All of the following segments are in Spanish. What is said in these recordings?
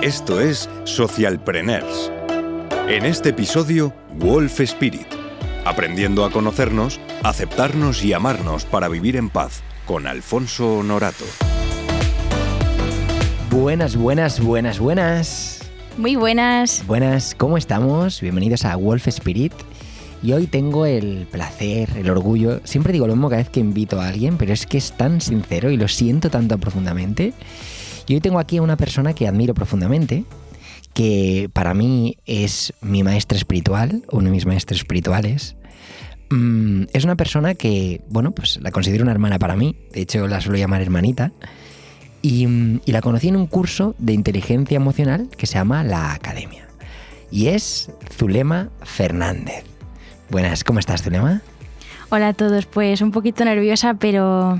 Esto es Socialpreneurs. En este episodio, Wolf Spirit. Aprendiendo a conocernos, aceptarnos y amarnos para vivir en paz, con Alfonso Honorato. Buenas. Muy buenas. Buenas, ¿cómo estamos? Bienvenidos a Wolf Spirit. Y hoy tengo el placer, el orgullo, siempre digo lo mismo cada vez que invito a alguien, pero es que es tan sincero y lo siento tanto profundamente. Y hoy tengo aquí a una persona que admiro profundamente, que para mí es mi maestra espiritual, uno de mis maestros espirituales. Es una persona que, bueno, pues la considero una hermana para mí, de hecho la suelo llamar hermanita, y la conocí en un curso de inteligencia emocional que se llama La Academia. Y es Zulema Fernández. Buenas, ¿cómo estás, Zulema? Hola a todos, pues un poquito nerviosa, pero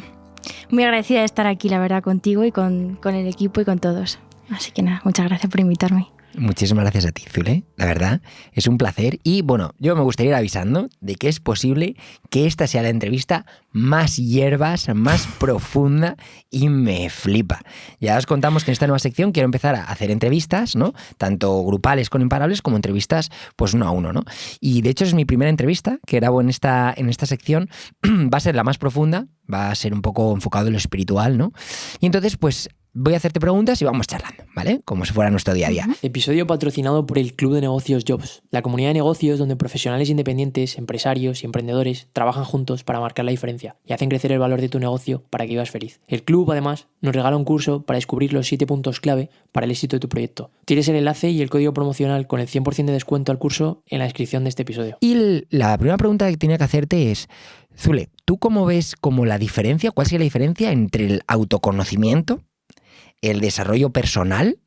muy agradecida de estar aquí, la verdad, contigo y con el equipo y con todos. Así que nada, muchas gracias por invitarme. Muchísimas gracias a ti, Zule. La verdad, es un placer. Y bueno, yo me gustaría ir avisando de que es posible que esta sea la entrevista más hierbas, más profunda y me flipa. Ya os contamos que en esta nueva sección quiero empezar a hacer entrevistas, ¿no? Tanto grupales con imparables como entrevistas pues uno a uno, ¿no? Y de hecho es mi primera entrevista que grabo en esta sección. Va a ser la más profunda, va a ser un poco enfocado en lo espiritual, ¿no? Y entonces pues voy a hacerte preguntas y vamos charlando, ¿vale? Como si fuera nuestro día a día. Episodio patrocinado por el Club de Negocios Jobs, la comunidad de negocios donde profesionales independientes, empresarios y emprendedores trabajan juntos para marcar la diferencia y hacen crecer el valor de tu negocio para que vivas feliz. El club, además, nos regala un curso para descubrir los 7 puntos clave para el éxito de tu proyecto. Tienes el enlace y el código promocional con el 100% de descuento al curso en la descripción de este episodio. Y la primera pregunta que tenía que hacerte es, Zule, ¿tú cómo ves como la diferencia, cuál sería la diferencia entre el autoconocimiento, el desarrollo personal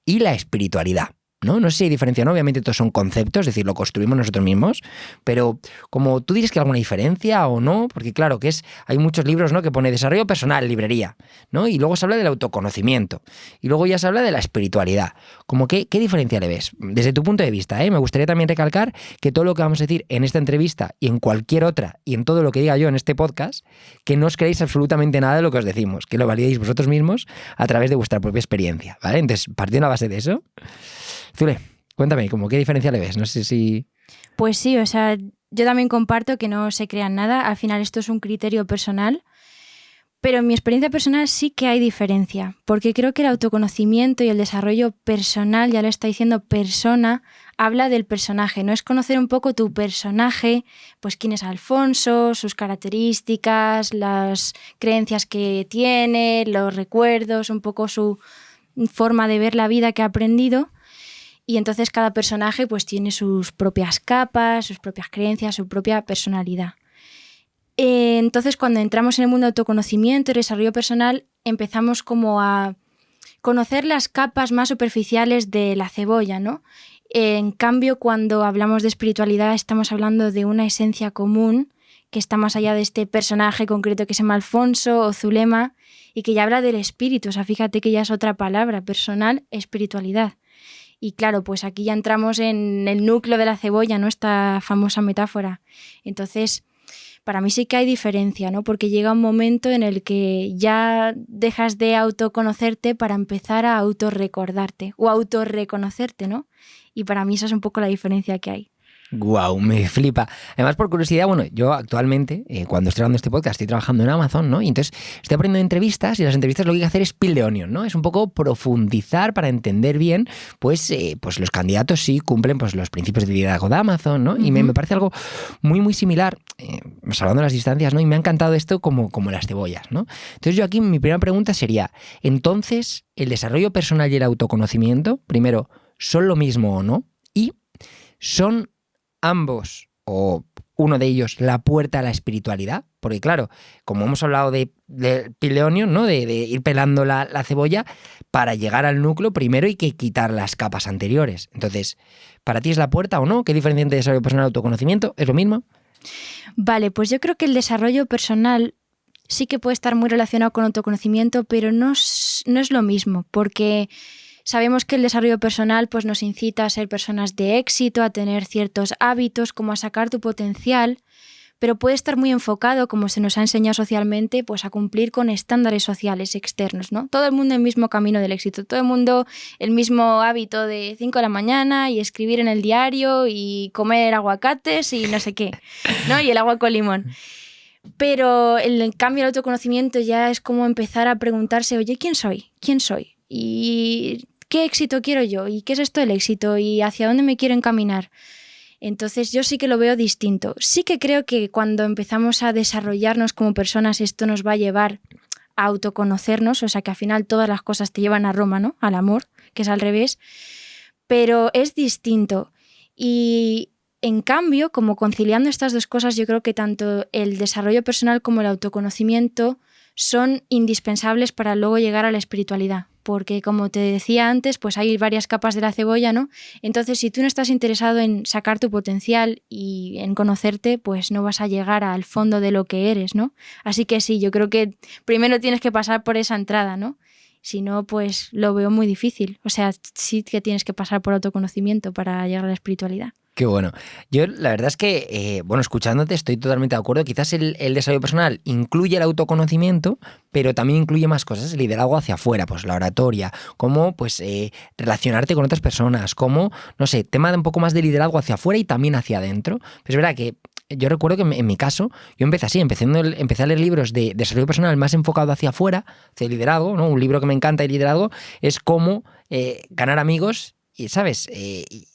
y la espiritualidad? No sé si hay diferencia, ¿no? Obviamente todos son conceptos, es decir, lo construimos nosotros mismos, pero como tú dices que hay alguna diferencia o no, porque claro que hay muchos libros, ¿no? Que pone desarrollo personal, librería, ¿no? Y luego se habla del autoconocimiento y luego ya se habla de la espiritualidad. Como ¿qué diferencia le ves? Desde tu punto de vista, Me gustaría también recalcar que todo lo que vamos a decir en esta entrevista y en cualquier otra y en todo lo que diga yo en este podcast, que no os creéis absolutamente nada de lo que os decimos, que lo validéis vosotros mismos a través de vuestra propia experiencia, ¿vale? Entonces, partiendo a base de eso, Zule, cuéntame, ¿qué diferencia le ves? No sé si... Pues sí, o sea, yo también comparto que no se crean nada. Al final esto es un criterio personal, pero en mi experiencia personal sí que hay diferencia, porque creo que el autoconocimiento y el desarrollo personal, ya lo está diciendo persona, habla del personaje, ¿no? Es conocer un poco tu personaje, pues quién es Alfonso, sus características, las creencias que tiene, los recuerdos, un poco su forma de ver la vida que ha aprendido. Y entonces cada personaje pues tiene sus propias capas, sus propias creencias, su propia personalidad. Entonces cuando entramos en el mundo de autoconocimiento y desarrollo personal empezamos como a conocer las capas más superficiales de la cebolla, ¿no? En cambio cuando hablamos de espiritualidad estamos hablando de una esencia común que está más allá de este personaje concreto que se llama Alfonso o Zulema y que ya habla del espíritu. O sea, fíjate que ya es otra palabra, personal, espiritualidad. Y claro, pues aquí ya entramos en el núcleo de la cebolla, ¿no? Esta famosa metáfora. Entonces, para mí sí que hay diferencia, ¿no? Porque llega un momento en el que ya dejas de autoconocerte para empezar a autorrecordarte o autorreconocerte, ¿no? Y para mí esa es un poco la diferencia que hay. Guau, me flipa. Además, por curiosidad, bueno, yo actualmente, cuando estoy grabando este podcast, estoy trabajando en Amazon, ¿no? Y entonces estoy aprendiendo entrevistas y las entrevistas lo que hay que hacer es peel the onion, ¿no? Es un poco profundizar para entender bien, pues los candidatos sí cumplen pues los principios de liderazgo de Amazon, ¿no? Y me parece algo muy, muy similar, salvando las distancias, ¿no? Y me ha encantado esto como las cebollas, ¿no? Entonces yo aquí mi primera pregunta sería, entonces, ¿el desarrollo personal y el autoconocimiento, primero, son lo mismo o no? Y ¿son ambos o uno de ellos la puerta a la espiritualidad? Porque claro, como hemos hablado de peel the onion, ¿no? De ir pelando la cebolla para llegar al núcleo, primero hay que quitar las capas anteriores. Entonces, ¿para ti es la puerta o no? ¿Qué diferencia entre desarrollo personal y autoconocimiento? ¿Es lo mismo? Vale, pues yo creo que el desarrollo personal sí que puede estar muy relacionado con autoconocimiento, pero no es lo mismo, porque sabemos que el desarrollo personal pues, nos incita a ser personas de éxito, a tener ciertos hábitos, como a sacar tu potencial, pero puede estar muy enfocado, como se nos ha enseñado socialmente, pues a cumplir con estándares sociales externos, ¿no? Todo el mundo el mismo camino del éxito, todo el mundo el mismo hábito de 5 de la mañana y escribir en el diario y comer aguacates y no sé qué, ¿no? Y el agua con limón. Pero en cambio el autoconocimiento ya es como empezar a preguntarse, oye, ¿quién soy? ¿Quién soy? ¿Y qué éxito quiero yo? ¿Y qué es esto del éxito? ¿Y hacia dónde me quiero encaminar? Entonces yo sí que lo veo distinto. Sí que creo que cuando empezamos a desarrollarnos como personas esto nos va a llevar a autoconocernos, o sea que al final todas las cosas te llevan a Roma, ¿no? Al amor, que es al revés, pero es distinto. Y en cambio, como conciliando estas dos cosas, yo creo que tanto el desarrollo personal como el autoconocimiento son indispensables para luego llegar a la espiritualidad. Porque como te decía antes, pues hay varias capas de la cebolla, ¿no? Entonces, si tú no estás interesado en sacar tu potencial y en conocerte, pues no vas a llegar al fondo de lo que eres, ¿no? Así que sí, yo creo que primero tienes que pasar por esa entrada, ¿no? Si no, pues lo veo muy difícil. O sea, sí que tienes que pasar por autoconocimiento para llegar a la espiritualidad. Qué bueno. Yo la verdad es que, escuchándote estoy totalmente de acuerdo. Quizás el desarrollo personal incluye el autoconocimiento, pero también incluye más cosas, el liderazgo hacia afuera, pues la oratoria, cómo pues relacionarte con otras personas, cómo, no sé, tema de un poco más de liderazgo hacia afuera y también hacia adentro. Pero es verdad que yo recuerdo que en mi caso, yo empecé así, empecé a leer libros de desarrollo personal más enfocado hacia afuera, hacia el liderazgo, ¿no? Un libro que me encanta de liderazgo es cómo ganar amigos. Y, ¿sabes?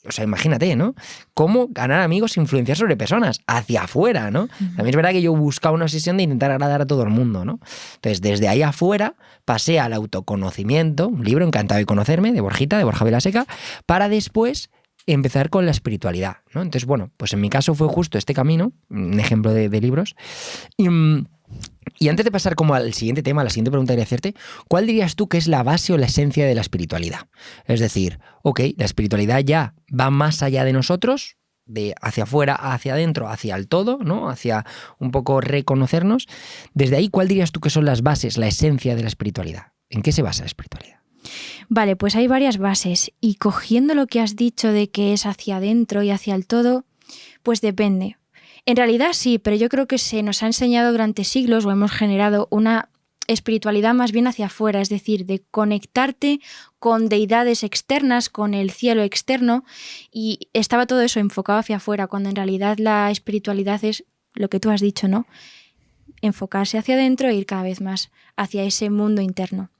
O sea, imagínate, ¿no? Cómo ganar amigos e influenciar sobre personas hacia afuera, ¿no? También es verdad que yo buscaba una obsesión de intentar agradar a todo el mundo, ¿no? Entonces, desde ahí afuera pasé al autoconocimiento, un libro Encantado de conocerme, de Borja Vilaseca, para después empezar con la espiritualidad, ¿no? Entonces, bueno, pues en mi caso fue justo este camino, un ejemplo de libros. Y antes de pasar como al siguiente tema, a la siguiente pregunta que quería hacerte, ¿cuál dirías tú que es la base o la esencia de la espiritualidad? Es decir, ok, la espiritualidad ya va más allá de nosotros, de hacia afuera, hacia adentro, hacia el todo, ¿no? Hacia un poco reconocernos. Desde ahí, ¿cuál dirías tú que son las bases, la esencia de la espiritualidad? ¿En qué se basa la espiritualidad? Vale, pues hay varias bases y cogiendo lo que has dicho de que es hacia adentro y hacia el todo, pues depende. En realidad sí, pero yo creo que se nos ha enseñado durante siglos o hemos generado una espiritualidad más bien hacia afuera, es decir, de conectarte con deidades externas, con el cielo externo, y estaba todo eso enfocado hacia afuera, cuando en realidad la espiritualidad es lo que tú has dicho, ¿no? Enfocarse hacia adentro e ir cada vez más hacia ese mundo interno.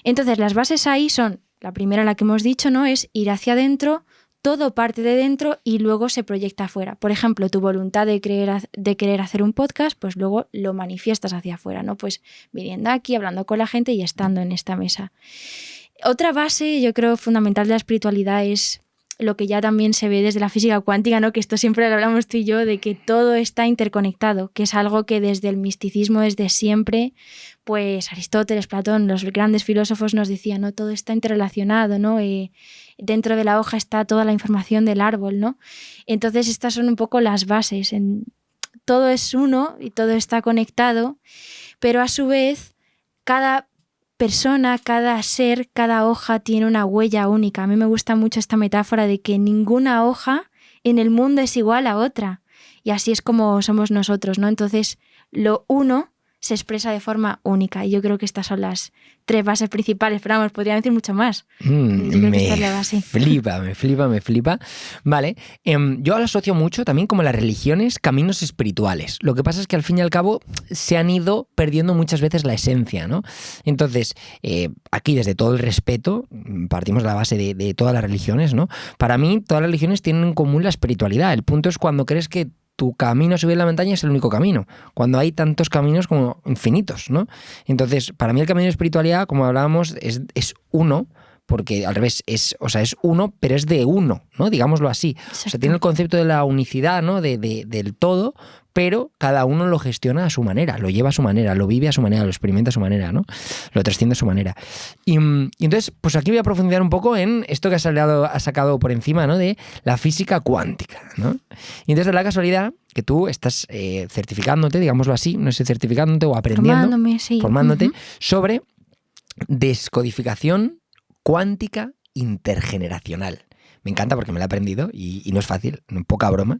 Entonces, las bases ahí son, la primera, la que hemos dicho, ¿no? Es ir hacia adentro, todo parte de dentro y luego se proyecta afuera. Por ejemplo, tu voluntad de querer hacer un podcast, pues luego lo manifiestas hacia afuera, ¿no? Pues viniendo aquí, hablando con la gente y estando en esta mesa. Otra base, yo creo, fundamental de la espiritualidad es lo que ya también se ve desde la física cuántica, ¿no? Que esto siempre lo hablamos tú y yo, de que todo está interconectado, que es algo que desde el misticismo, desde siempre, pues Aristóteles, Platón, los grandes filósofos nos decían, ¿no? Todo está interrelacionado, ¿no? Dentro de la hoja está toda la información del árbol, ¿no? Entonces estas son un poco las bases. Todo es uno y todo está conectado, pero a su vez cada persona, cada ser, cada hoja tiene una huella única. A mí me gusta mucho esta metáfora de que ninguna hoja en el mundo es igual a otra. Y así es como somos nosotros, ¿no? Entonces, lo uno se expresa de forma única. Y yo creo que estas son las 3 bases principales, pero vamos, podría decir mucho más. Me flipa. Vale, yo lo asocio mucho también como las religiones, caminos espirituales. Lo que pasa es que al fin y al cabo se han ido perdiendo muchas veces la esencia, ¿no? Entonces, aquí desde todo el respeto, partimos de la base de todas las religiones, ¿no? Para mí, todas las religiones tienen en común la espiritualidad. El punto es cuando crees que tu camino a subir la montaña es el único camino, cuando hay tantos caminos como infinitos, ¿no? Entonces, para mí el camino de espiritualidad, como hablábamos, es uno, porque al revés, es uno, pero es de uno, ¿no? Digámoslo así. Exacto. O sea, tiene el concepto de la unicidad, ¿no? Del todo, pero cada uno lo gestiona a su manera, lo lleva a su manera, lo vive a su manera, lo experimenta a su manera, ¿no? Lo trasciende a su manera. Y entonces, pues aquí voy a profundizar un poco en esto que has sacado por encima, ¿no? De la física cuántica, ¿no? Y entonces, da la casualidad que tú estás certificándote, digámoslo así, no sé, certificándote o aprendiendo, formándote sobre descodificación cuántica intergeneracional. me encanta porque me la he aprendido y no es fácil, poca broma.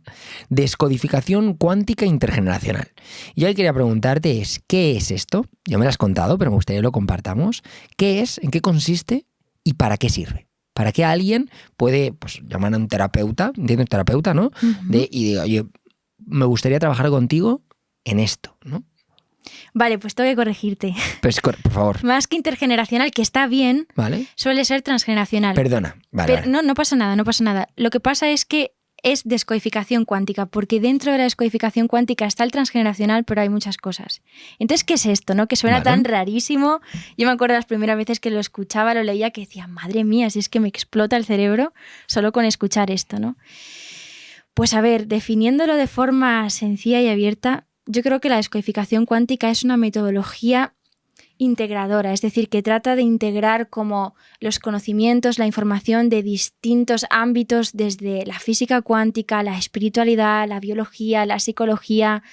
Descodificación cuántica intergeneracional. Y yo quería preguntarte ¿qué es esto? Ya me lo has contado, pero me gustaría que lo compartamos. ¿Qué es? ¿En qué consiste? ¿Y para qué sirve? ¿Para qué alguien puede llamar a un terapeuta, entiendo, un terapeuta, ¿no? Uh-huh. Y diga, oye, me gustaría trabajar contigo en esto, ¿no? Vale, pues tengo que corregirte. Pues, por favor. Más que intergeneracional, que está bien, ¿Vale? suele ser transgeneracional. Perdona. Vale. No pasa nada. Lo que pasa es que es descodificación cuántica, porque dentro de la descodificación cuántica está el transgeneracional, pero hay muchas cosas. Entonces, ¿qué es esto, no? Que suena tan rarísimo. Yo me acuerdo las primeras veces que lo escuchaba, lo leía, que decía, madre mía, si es que me explota el cerebro solo con escuchar esto, ¿no? Pues a ver, definiéndolo de forma sencilla y abierta, yo creo que la descodificación cuántica es una metodología integradora, es decir, que trata de integrar como los conocimientos, la información de distintos ámbitos, desde la física cuántica, la espiritualidad, la biología, la psicología,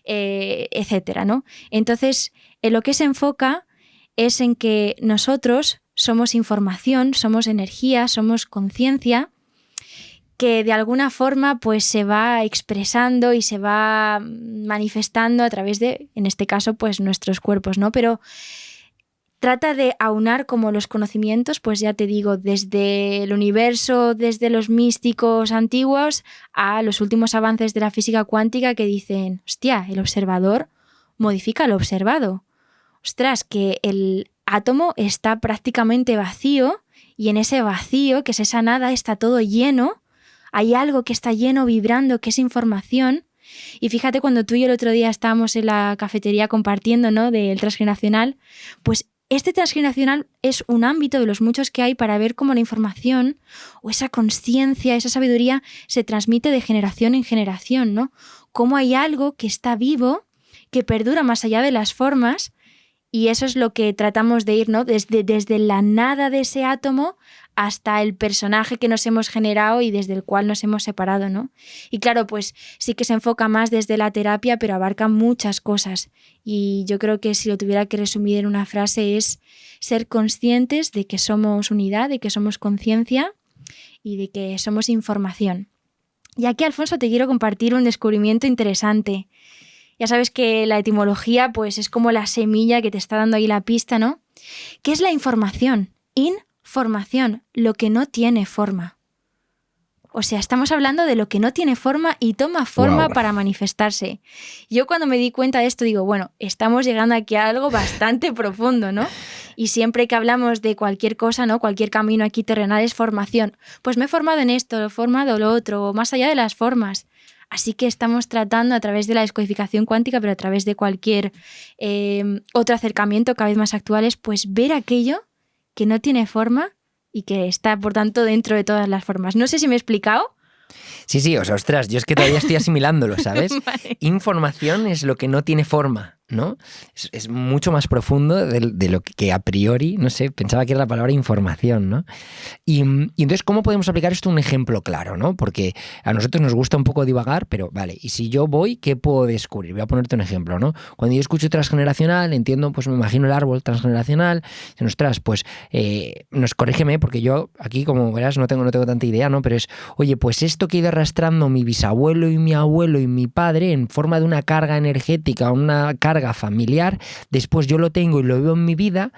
etcétera, ¿no? Entonces, en lo que se enfoca es en que nosotros somos información, somos energía, somos conciencia, que de alguna forma pues se va expresando y se va manifestando a través de, en este caso, pues nuestros cuerpos, ¿no? Pero trata de aunar como los conocimientos, pues ya te digo, desde el universo, desde los místicos antiguos a los últimos avances de la física cuántica que dicen, hostia, el observador modifica lo observado. Ostras, que el átomo está prácticamente vacío y en ese vacío, que es esa nada, está todo lleno. Hay algo que está lleno, vibrando, que es información. Y fíjate, cuando tú y yo el otro día estábamos en la cafetería compartiendo, ¿no?, del transgeneracional, pues este transgeneracional es un ámbito de los muchos que hay para ver cómo la información o esa conciencia, esa sabiduría se transmite de generación en generación, ¿no? Cómo hay algo que está vivo, que perdura más allá de las formas, y eso es lo que tratamos de ir, ¿no? Desde la nada de ese átomo hasta el personaje que nos hemos generado y desde el cual nos hemos separado, ¿no? Y claro, pues sí que se enfoca más desde la terapia, pero abarca muchas cosas. Y yo creo que si lo tuviera que resumir en una frase es ser conscientes de que somos unidad, de que somos conciencia y de que somos información. Y aquí, Alfonso, te quiero compartir un descubrimiento interesante. Ya sabes que la etimología pues es como la semilla que te está dando ahí la pista, ¿no? ¿Qué es la información? Información, lo que no tiene forma. O sea, estamos hablando de lo que no tiene forma y toma forma para manifestarse. Yo cuando me di cuenta de esto digo, bueno, estamos llegando aquí a algo bastante profundo, ¿no? Y siempre que hablamos de cualquier cosa, ¿no?, cualquier camino aquí terrenal es formación. Pues me he formado en esto, he formado lo otro, más allá de las formas. Así que estamos tratando a través de la descodificación cuántica, pero a través de cualquier otro acercamiento cada vez más actuales, pues ver aquello que no tiene forma y que está, por tanto, dentro de todas las formas. No sé si me he explicado. Sí, o sea, ostras, yo es que todavía estoy asimilándolo, ¿sabes? Vale. Información es lo que no tiene forma, ¿no? Es mucho más profundo de lo que a priori, no sé, pensaba que era la palabra información, ¿no? Y entonces, ¿cómo podemos aplicar esto a un ejemplo claro, ¿no? Porque a nosotros nos gusta un poco divagar, pero vale, y si yo voy, ¿qué puedo descubrir? Voy a ponerte un ejemplo, ¿no? Cuando yo escucho transgeneracional, entiendo, pues me imagino el árbol transgeneracional, ostras, pues corrígeme, porque yo aquí, como verás, no tengo tanta idea, ¿no? Pero es, oye, pues esto que he ido arrastrando mi bisabuelo y mi abuelo y mi padre en forma de una carga energética, una carga familiar, después yo lo tengo y lo vivo en mi vida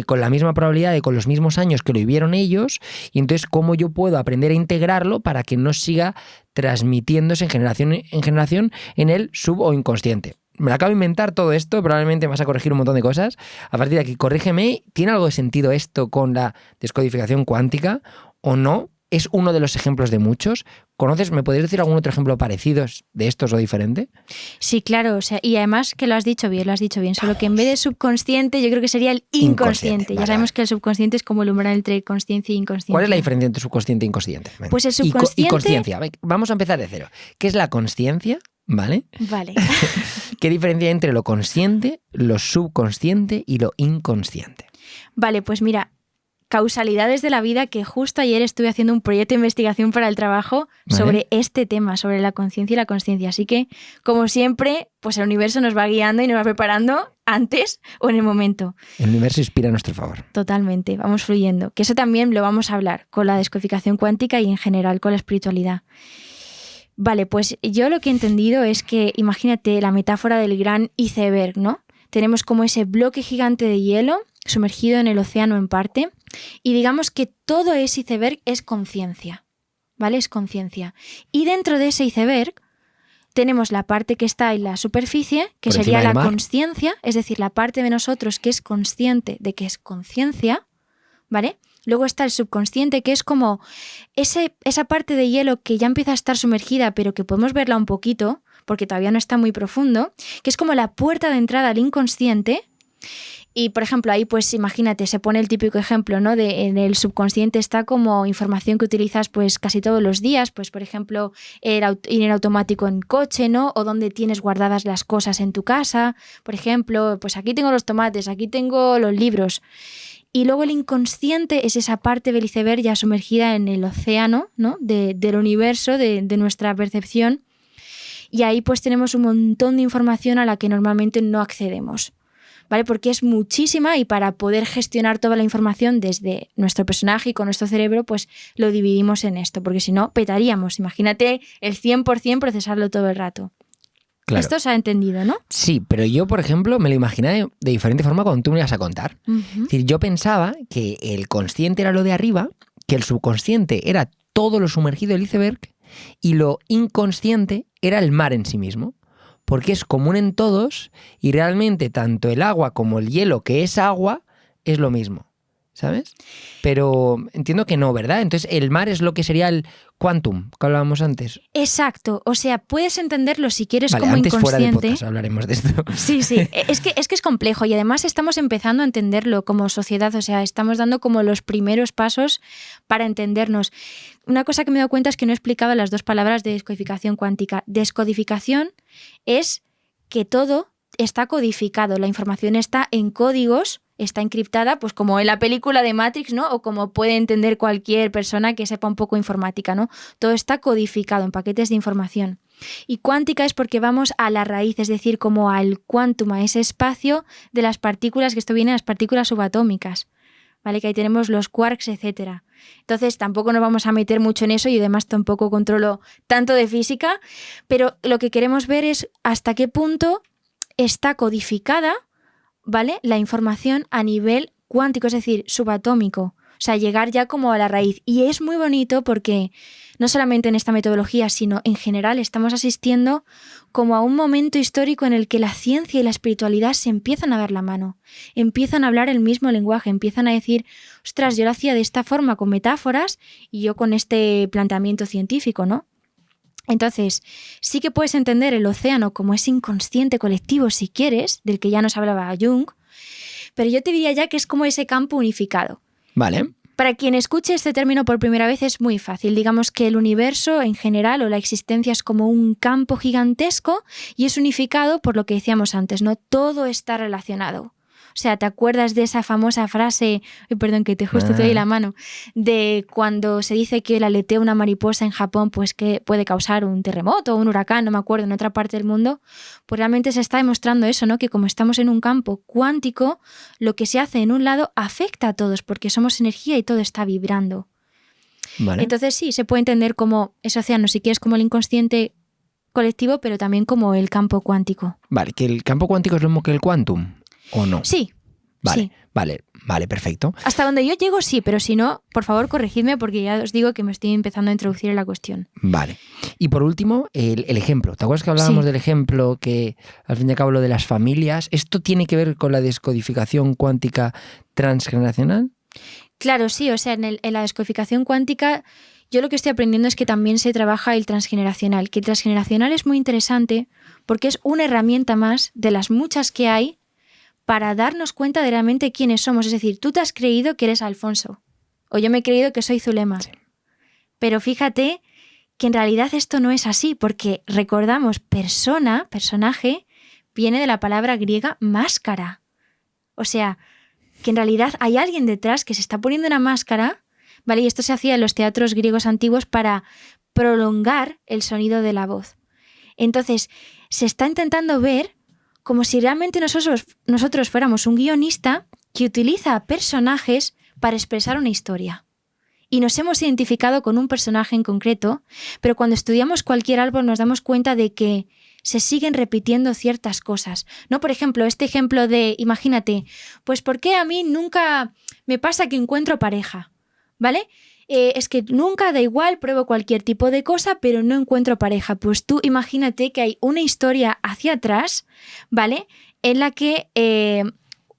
con la misma probabilidad de con los mismos años que lo vivieron ellos, y entonces cómo yo puedo aprender a integrarlo para que no siga transmitiéndose en generación en el sub o inconsciente. Me lo acabo de inventar todo esto, probablemente me vas a corregir un montón de cosas. A partir de aquí, corrígeme, ¿tiene algo de sentido esto con la descodificación cuántica o no? ¿Es uno de los ejemplos de muchos? ¿Conoces, me podrías decir algún otro ejemplo parecido de estos o diferente? Sí, claro, o sea, y además que lo has dicho bien, solo que en vez de subconsciente yo creo que sería el inconsciente. Ya sabemos que el subconsciente es como el umbral entre consciencia e inconsciencia. ¿Cuál es la diferencia entre subconsciente e inconsciente? Venga. Pues el subconsciente... Y consciencia, vamos a empezar de cero. ¿Qué es la consciencia? ¿Vale? Vale. ¿Qué diferencia hay entre lo consciente, lo subconsciente y lo inconsciente? Vale, pues mira, causalidades de la vida que justo ayer estuve haciendo un proyecto de investigación para el trabajo sobre este tema, sobre la conciencia y la consciencia. Así que, como siempre, pues el universo nos va guiando y nos va preparando antes o en el momento. El universo inspira a nuestro favor. Totalmente, vamos fluyendo. Que eso también lo vamos a hablar con la descodificación cuántica y en general con la espiritualidad. Vale, pues yo lo que he entendido es que, imagínate la metáfora del gran iceberg, ¿no? Tenemos como ese bloque gigante de hielo sumergido en el océano en parte, y digamos que todo ese iceberg es conciencia, ¿vale? Es conciencia. Y dentro de ese iceberg tenemos la parte que está en la superficie, que sería la consciencia, es decir, la parte de nosotros que es consciente de que es conciencia, ¿vale? Luego está el subconsciente, que es como esa parte de hielo que ya empieza a estar sumergida, pero que podemos verla un poquito, porque todavía no está muy profundo, que es como la puerta de entrada al inconsciente. Y, por ejemplo, ahí, pues imagínate, se pone el típico ejemplo, ¿no? En el subconsciente está como información que utilizas pues casi todos los días, pues, por ejemplo, ir en automático en coche, ¿no? O donde tienes guardadas las cosas en tu casa. Por ejemplo, pues aquí tengo los tomates, aquí tengo los libros. Y luego el inconsciente es esa parte del iceberg ya sumergida en el océano, ¿no? Del universo, de nuestra percepción. Y ahí pues tenemos un montón de información a la que normalmente no accedemos, ¿vale? Porque es muchísima, y para poder gestionar toda la información desde nuestro personaje y con nuestro cerebro, pues lo dividimos en esto, porque si no, petaríamos. Imagínate el 100% procesarlo todo el rato. Claro. Esto se ha entendido, ¿no? Sí, pero yo, por ejemplo, me lo imaginé de diferente forma cuando tú me ibas a contar. Es decir, yo pensaba que el consciente era lo de arriba, que el subconsciente era todo lo sumergido del iceberg y lo inconsciente era el mar en sí mismo, porque es común en todos y realmente tanto el agua como el hielo, que es agua, es lo mismo, ¿sabes? Pero entiendo que no, ¿verdad? Entonces el mar es lo que sería el quantum, que hablábamos antes. Exacto, o sea, puedes entenderlo si quieres, vale, como antes inconsciente. Fuera de podcast hablaremos de esto. Sí, es que es complejo, y además estamos empezando a entenderlo como sociedad, o sea, estamos dando como los primeros pasos para entendernos. Una cosa que me he dado cuenta es que no he explicado las dos palabras de descodificación cuántica. Descodificación es que todo está codificado, la información está en códigos, está encriptada, pues como en la película de Matrix, ¿no? O como puede entender cualquier persona que sepa un poco informática, ¿no? Todo está codificado en paquetes de información. Y cuántica es porque vamos a la raíz, es decir, como al quantum, a ese espacio de las partículas, que esto viene de las partículas subatómicas, ¿vale? Que ahí tenemos los quarks, etcétera. Entonces tampoco nos vamos a meter mucho en eso, y además tampoco controlo tanto de física, pero lo que queremos ver es hasta qué punto está codificada, ¿vale?, la información a nivel cuántico, es decir, subatómico. O sea, llegar ya como a la raíz. Y es muy bonito porque no solamente en esta metodología, sino en general estamos asistiendo como a un momento histórico en el que la ciencia y la espiritualidad se empiezan a dar la mano. Empiezan a hablar el mismo lenguaje, empiezan a decir, ostras, yo lo hacía de esta forma con metáforas y yo con este planteamiento científico, ¿no? Entonces, sí que puedes entender el océano como ese inconsciente colectivo, si quieres, del que ya nos hablaba Jung, pero yo te diría ya que es como ese campo unificado. Vale. Para quien escuche este término por primera vez es muy fácil. Digamos que el universo en general o la existencia es como un campo gigantesco y es unificado por lo que decíamos antes, ¿no? Todo está relacionado. O sea, ¿te acuerdas de esa famosa frase, perdón que te justo te doy la mano, de cuando se dice que el aleteo de una mariposa en Japón pues que puede causar un terremoto o un huracán, no me acuerdo, en otra parte del mundo? Pues realmente se está demostrando eso, ¿no? Que como estamos en un campo cuántico, lo que se hace en un lado afecta a todos porque somos energía y todo está vibrando. Vale. Entonces sí, se puede entender como ese océano, si quieres, como el inconsciente colectivo, pero también como el campo cuántico. Vale, ¿que el campo cuántico es lo mismo que el quantum? ¿O no? Sí. Vale, sí. Vale, perfecto. Hasta donde yo llego sí, pero si no, por favor corregidme porque ya os digo que me estoy empezando a introducir en la cuestión. Vale. Y por último, el ejemplo. ¿Te acuerdas que hablábamos del ejemplo que al fin y al cabo lo de las familias? ¿Esto tiene que ver con la descodificación cuántica transgeneracional? Claro, sí. O sea, en la descodificación cuántica yo lo que estoy aprendiendo es que también se trabaja el transgeneracional. Que el transgeneracional es muy interesante porque es una herramienta más de las muchas que hay para darnos cuenta de realmente quiénes somos. Es decir, tú te has creído que eres Alfonso, o yo me he creído que soy Zulema. Sí. Pero fíjate que en realidad esto no es así, porque recordamos, personaje, viene de la palabra griega máscara. O sea, que en realidad hay alguien detrás que se está poniendo una máscara, ¿vale? Y esto se hacía en los teatros griegos antiguos para prolongar el sonido de la voz. Entonces, se está intentando ver como si realmente nosotros fuéramos un guionista que utiliza personajes para expresar una historia. Y nos hemos identificado con un personaje en concreto, pero cuando estudiamos cualquier árbol nos damos cuenta de que se siguen repitiendo ciertas cosas, ¿no? Por ejemplo, este ejemplo de, imagínate, pues ¿por qué a mí nunca me pasa que encuentro pareja? ¿Vale? Es que nunca, da igual, pruebo cualquier tipo de cosa, pero no encuentro pareja. Pues tú imagínate que hay una historia hacia atrás, ¿vale? En la que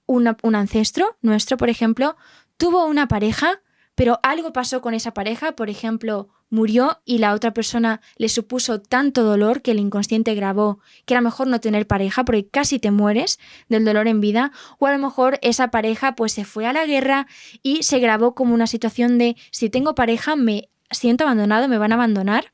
un ancestro nuestro, por ejemplo, tuvo una pareja, pero algo pasó con esa pareja, por ejemplo, murió y la otra persona le supuso tanto dolor que el inconsciente grabó que era mejor no tener pareja porque casi te mueres del dolor en vida, o a lo mejor esa pareja pues se fue a la guerra y se grabó como una situación de si tengo pareja me siento abandonado, me van a abandonar,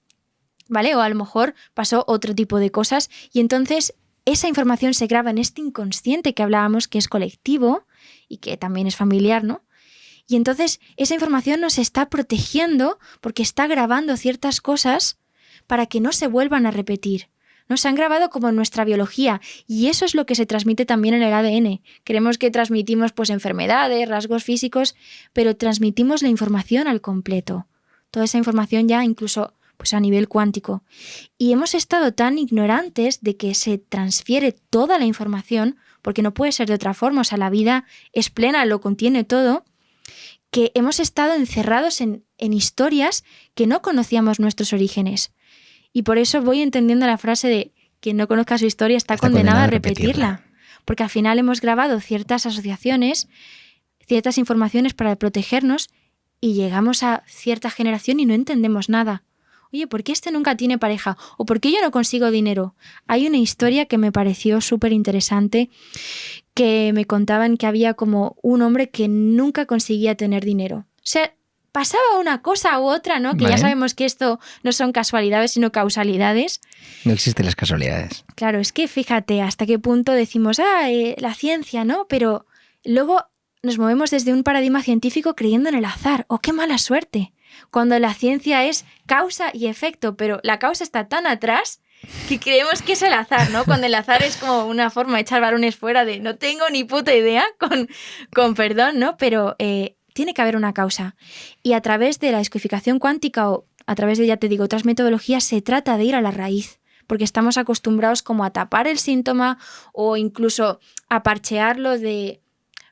¿vale? O a lo mejor pasó otro tipo de cosas y entonces esa información se graba en este inconsciente que hablábamos que es colectivo y que también es familiar, ¿no? Y entonces esa información nos está protegiendo porque está grabando ciertas cosas para que no se vuelvan a repetir. Nos han grabado como en nuestra biología y eso es lo que se transmite también en el ADN. Creemos que transmitimos pues enfermedades, rasgos físicos, pero transmitimos la información al completo. Toda esa información ya incluso pues a nivel cuántico. Y hemos estado tan ignorantes de que se transfiere toda la información, porque no puede ser de otra forma, o sea, la vida es plena, lo contiene todo, que hemos estado encerrados en historias que no conocíamos nuestros orígenes. Y por eso voy entendiendo la frase de quien no conozca su historia está condenado a repetirla. Porque al final hemos grabado ciertas asociaciones, ciertas informaciones para protegernos y llegamos a cierta generación y no entendemos nada. Oye, ¿por qué este nunca tiene pareja? ¿O por qué yo no consigo dinero? Hay una historia que me pareció súper interesante que me contaban que había como un hombre que nunca conseguía tener dinero. O sea, pasaba una cosa u otra, ¿no? Que ya sabemos que esto no son casualidades, sino causalidades. No existen las casualidades. Claro, es que fíjate hasta qué punto decimos, la ciencia, ¿no? Pero luego nos movemos desde un paradigma científico creyendo en el azar. ¡Oh, qué mala suerte! Cuando la ciencia es causa y efecto, pero la causa está tan atrás que creemos que es el azar, ¿no? Cuando el azar es como una forma de echar balones fuera de no tengo ni puta idea, con perdón, ¿no? Pero tiene que haber una causa. Y a través de la descodificación cuántica o a través de, ya te digo, otras metodologías, se trata de ir a la raíz, porque estamos acostumbrados como a tapar el síntoma o incluso a parchearlo de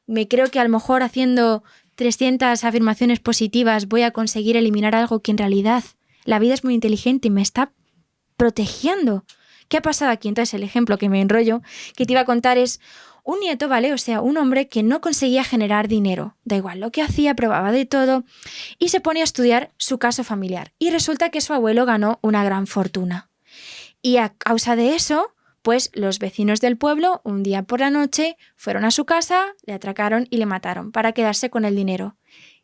me creo que a lo mejor haciendo 300 afirmaciones positivas voy a conseguir eliminar algo que en realidad la vida es muy inteligente y me está protegiendo. ¿Qué ha pasado aquí? Entonces el ejemplo que me enrollo, que te iba a contar es un nieto, ¿vale? O sea, un hombre que no conseguía generar dinero. Da igual lo que hacía, probaba de todo y se pone a estudiar su caso familiar. Y resulta que su abuelo ganó una gran fortuna. Y a causa de eso, pues los vecinos del pueblo, un día por la noche, fueron a su casa, le atracaron y le mataron para quedarse con el dinero.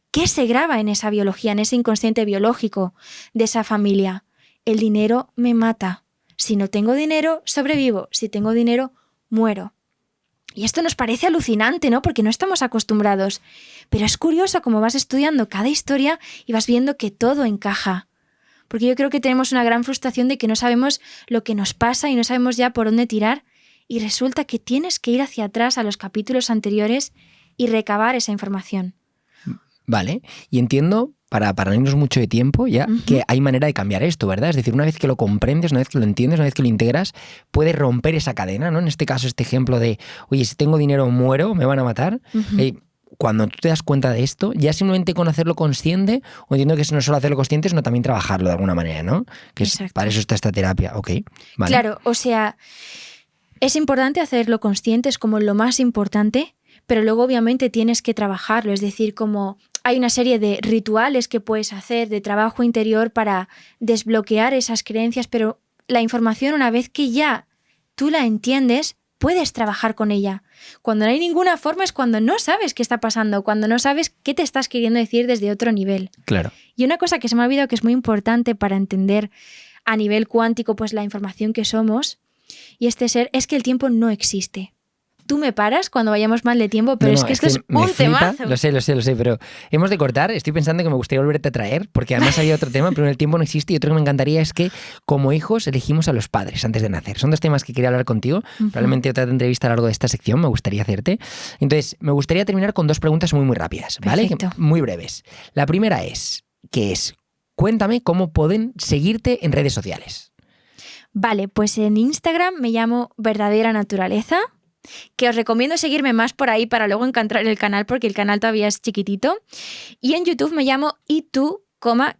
¿Qué se graba en esa biología, en ese inconsciente biológico de esa familia? El dinero me mata. Si no tengo dinero, sobrevivo. Si tengo dinero, muero. Y esto nos parece alucinante, ¿no? Porque no estamos acostumbrados. Pero es curioso cómo vas estudiando cada historia y vas viendo que todo encaja. Porque yo creo que tenemos una gran frustración de que no sabemos lo que nos pasa y no sabemos ya por dónde tirar. Y resulta que tienes que ir hacia atrás a los capítulos anteriores y recabar esa información. Vale, y entiendo, para no irnos mucho de tiempo ya, que hay manera de cambiar esto, ¿verdad? Es decir, una vez que lo comprendes, una vez que lo entiendes, una vez que lo integras, puedes romper esa cadena, ¿no? En este caso, este ejemplo de, oye, si tengo dinero muero, me van a matar. Cuando tú te das cuenta de esto, ya simplemente con hacerlo consciente, o entiendo que no solo hacerlo consciente, sino también trabajarlo de alguna manera, ¿no? Que es, para eso está esta terapia, ok. Vale. Claro, o sea, es importante hacerlo consciente, es como lo más importante, pero luego obviamente tienes que trabajarlo, es decir, como hay una serie de rituales que puedes hacer de trabajo interior para desbloquear esas creencias, pero la información una vez que ya tú la entiendes, puedes trabajar con ella. Cuando no hay ninguna forma es cuando no sabes qué está pasando, cuando no sabes qué te estás queriendo decir desde otro nivel. Claro. Y una cosa que se me ha olvidado que es muy importante para entender a nivel cuántico pues la información que somos y este ser es que el tiempo no existe. tú me paras cuando vayamos mal de tiempo, pero es que esto es un temazo. Lo sé, pero hemos de cortar. Estoy pensando que me gustaría volverte a traer, porque además había otro tema, pero el tiempo no existe, y otro que me encantaría es que como hijos elegimos a los padres antes de nacer. Son dos temas que quería hablar contigo. Probablemente otra entrevista a lo largo de esta sección me gustaría hacerte. Entonces, me gustaría terminar con dos preguntas muy rápidas, ¿vale? Perfecto. Muy breves. La primera es, cuéntame cómo pueden seguirte en redes sociales. Vale, pues en Instagram me llamo Verdadera Naturaleza, que os recomiendo seguirme más por ahí para luego encontrar el canal, porque el canal todavía es chiquitito. Y en YouTube me llamo ¿y tú,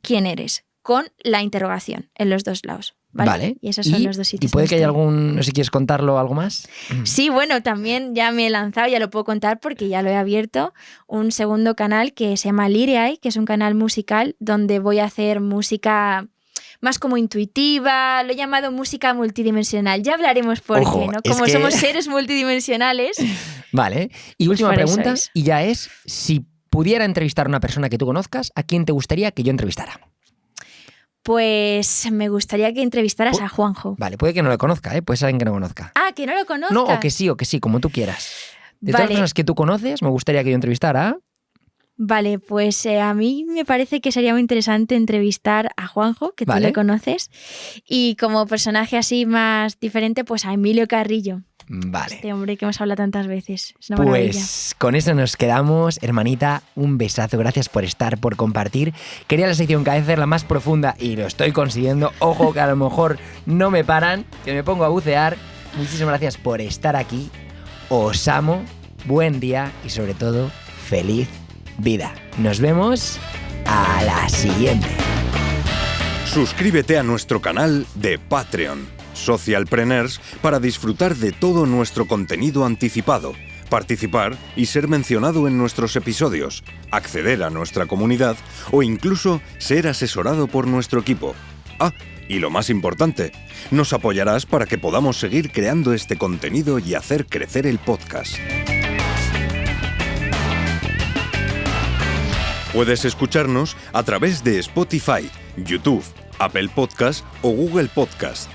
quién eres? Con la interrogación en los dos lados. Vale. Y esos son los dos sitios. ¿Y puede que haya algún, no sé si quieres contarlo algo más? Sí, bueno, también ya me he lanzado, ya lo puedo contar porque ya lo he abierto, un segundo canal que se llama Lireai, que es un canal musical donde voy a hacer música más como intuitiva, lo he llamado música multidimensional. Ya hablaremos por qué, ¿no? Como somos seres multidimensionales. Vale. Y pues última pregunta, y ya es, si pudiera entrevistar a una persona que tú conozcas, ¿a quién te gustaría que yo entrevistara? Pues me gustaría que entrevistaras a Juanjo. Vale, puede que no lo conozca, puede ser alguien que no conozca. Ah, que no lo conozca. No, o que sí, como tú quieras. De todas las personas que tú conoces, me gustaría que yo entrevistara. Vale, pues a mí me parece que sería muy interesante entrevistar a Juanjo, que tú le conoces, y como personaje así más diferente, pues a Emilio Carrillo. Vale. Este hombre que hemos hablado tantas veces. Es una maravilla. Pues con eso nos quedamos. Hermanita, un besazo. Gracias por estar, por compartir. Quería la sección cada vez hacerla más profunda y lo estoy consiguiendo. Ojo que a lo mejor no me paran, que me pongo a bucear. Muchísimas gracias por estar aquí. Os amo. Buen día y sobre todo, feliz vida. Nos vemos a la siguiente. Suscríbete a nuestro canal de Patreon, Socialpreneurs, para disfrutar de todo nuestro contenido anticipado, participar y ser mencionado en nuestros episodios, acceder a nuestra comunidad o incluso ser asesorado por nuestro equipo. Ah, y lo más importante, nos apoyarás para que podamos seguir creando este contenido y hacer crecer el podcast. Puedes escucharnos a través de Spotify, YouTube, Apple Podcast o Google Podcast.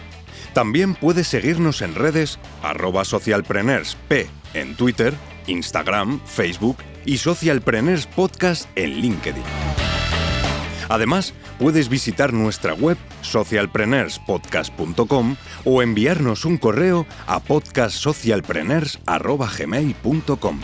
También puedes seguirnos en redes @socialpreneursp en Twitter, Instagram, Facebook y Socialpreneurs Podcast en LinkedIn. Además, puedes visitar nuestra web socialpreneurspodcast.com o enviarnos un correo a podcastsocialpreneurs@gmail.com.